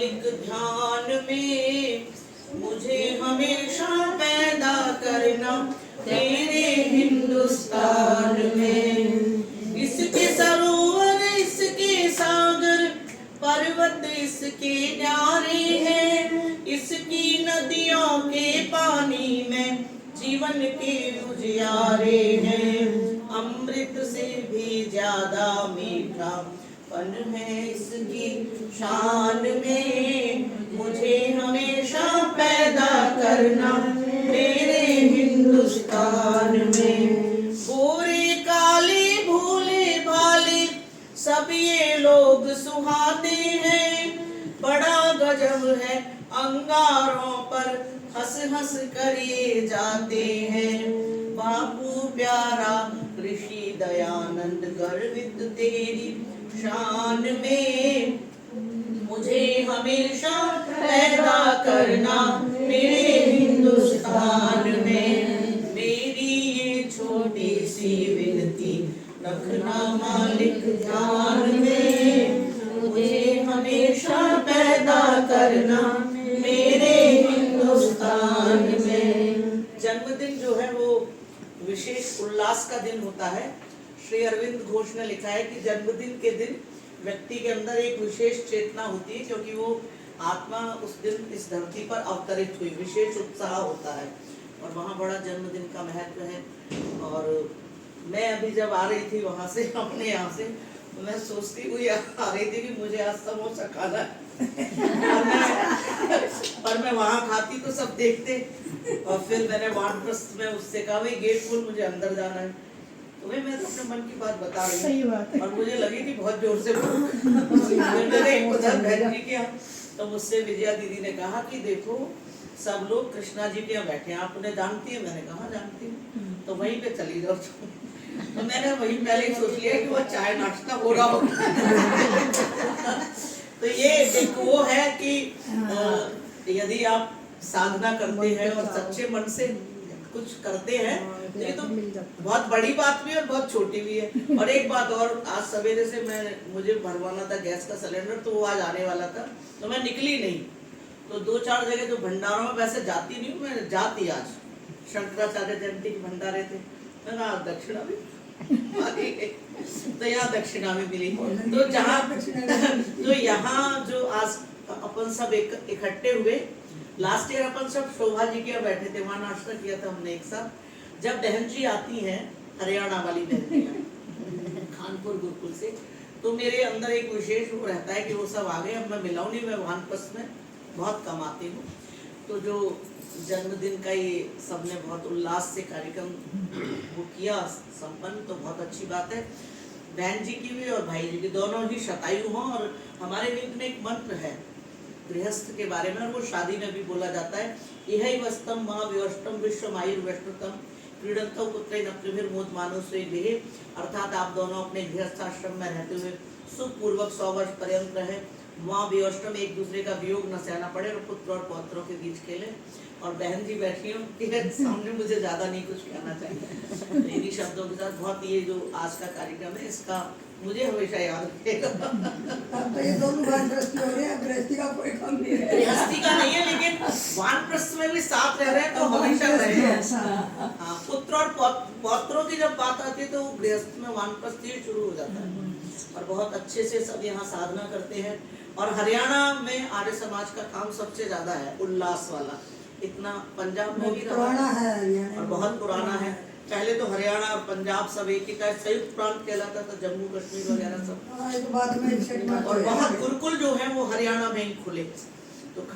मालिक ध्यान में, मुझे हमेशा पैदा करना तेरे हिंदुस्तान में। इसके सरोवर इसके सागर पर्वत इसके न्यारे हैं, इसकी नदियों के पानी में जीवन के उजियारे हैं। अमृत से भी ज्यादा मीठा पन है इसकी शान में, मुझे हमेशा पैदा करना मेरे हिंदुस्तान में। गोरे काले भोले भाले सब ये लोग सुहाते हैं, बड़ा गजब है अंगारों पर हंस हंस कर ये जाते हैं। बापू प्यारा ऋषि दयानंद गर्वित तेरी शान में, मुझे हमेशा पैदा करना मेरे हिंदुस्तान में। मेरी ये छोटी सी विनती रखना मालिक ध्यान में, मुझे हमेशा पैदा करना मेरे हिंदुस्तान में। जन्मदिन जो है वो विशेष उल्लास का दिन होता है। श्री अरविंद घोष ने लिखा है कि जन्मदिन के दिन व्यक्ति के अंदर एक विशेष चेतना होती है, क्योंकि वो आत्मा उस दिन इस धरती पर अवतरित हुई, विशेष उत्साह होता है और वहाँ बड़ा जन्मदिन का महत्व है। और मैं अभी जब आ रही थी वहाँ से, अपने यहाँ से, तो मैं सोचती हुई आ रही थी कि मुझे आज समोसा खाना है पर मैं वहाँ खाती तो सब देखते। और फिर मैंने वानप्रस्थ में उससे कहा भाई गेट खोल, मुझे अंदर जाना है। तो मैं तो अपने मन की बात बता रही सही बात है। और मुझे लगी थी बहुत जोर से उधर बहन जी के, तो मुझसे विजया दीदी ने कहा कि देखो सब लोग कृष्णा जी के यहाँ बैठे हैं, आप उन्हें जानती है? मैंने कहा जानती हूँ। तो वहीं पे चली जाओ। तो मैंने वहीं पहले ही सोच लिया कि वो चाय नाश्ता हो रहा होगा। तो ये एक वो है कि यदि आप साधना करते हैं और सच्चे मन से कुछ करते हैं तो ये तो बहुत बड़ी बात भी है और बहुत छोटी भी है। और एक बात और, आज सवेरे से मुझे भरवाना था गैस का सिलेंडर, तो वो आज आने वाला था तो मैं निकली नहीं। तो 2-4 जगह जो भंडारों में वैसे जाती नहीं हूँ, मैं जाती आज शंकराचार्य जयंती के भंडारे थे, मैंने दक्षिणा भी तो यहाँ दक्षिणा में मिली। तो जहाँ तो यहाँ जो आज अपन सब इकट्ठे हुए, लास्ट ईयर अपन सब शोभा जी के यहाँ बैठे थे, वहाँ नाश्ता किया था हमने एक साथ। जब बहन जी आती हैं, हरियाणा वाली बहन जी खानपुर गुरुकुल से, तो मेरे अंदर एक विशेष वो रहता है कि वो सब आ गए। अब मैं मिलाऊं नहीं, मैं वानप्रस्थ में बहुत कम आती हूँ। तो जो जन्मदिन का ये सबने बहुत उल्लास से कार्यक्रम वो किया संपन्न, तो बहुत अच्छी बात है। बहन जी की भी और भाई जी की दोनों ही शतायु हों। और हमारे वेद में एक मंत्र है गृहस्थ के बारे में, और वो शादी में भी बोला जाता है, यही वस्तम माँ विवष्टम विश्वमायुर्वष्टतम क्रीडंतो पुत्रेण त्रिभिर्मोद मानुषेभिः। अर्थात आप दोनों अपने गृहस्थ आश्रम में रहते हुए सुखपूर्वक 100 वर्ष पर्यंत रहे, माँ विवष्टम एक दूसरे का वियोग न सहना पड़े और पुत्र और पौत्रों के बीच खेले। और बहन जी बैठी हूँ सामने, मुझे ज्यादा नहीं कुछ कहना चाहिए, इन्हीं शब्दों के साथ बहुत ये जो आज का कार्यक्रम है इसका मुझे हमेशा याद रखेगा। तो ये दोनों वानप्रस्थ हो रहे हैं, गृहस्थी का कोई कम नहीं है। गृहस्थी का नहीं है, लेकिन वानप्रस्थ में भी साथ रह रहे हैं तो हमेशा रहे हैं। हाँ, पुत्र और पौत्रों की जब बात आती है तो गृहस्थ में वानप्रस्थ ही शुरू हो जाता है। और बहुत अच्छे से सब यहाँ साधना करते हैं। और हरियाणा में आर्य समाज का काम सबसे ज्यादा है उल्लास वाला, इतना पंजाब में भी पुराना है और बहुत पुराना है। पहले तो हरियाणा और पंजाब सब एक ही था, संयुक्त प्रांत कहलाता था, जम्मू कश्मीर वगैरह सब। बाद में और बहुत गुरुकुल जो है वो हरियाणा में ही खुले। तो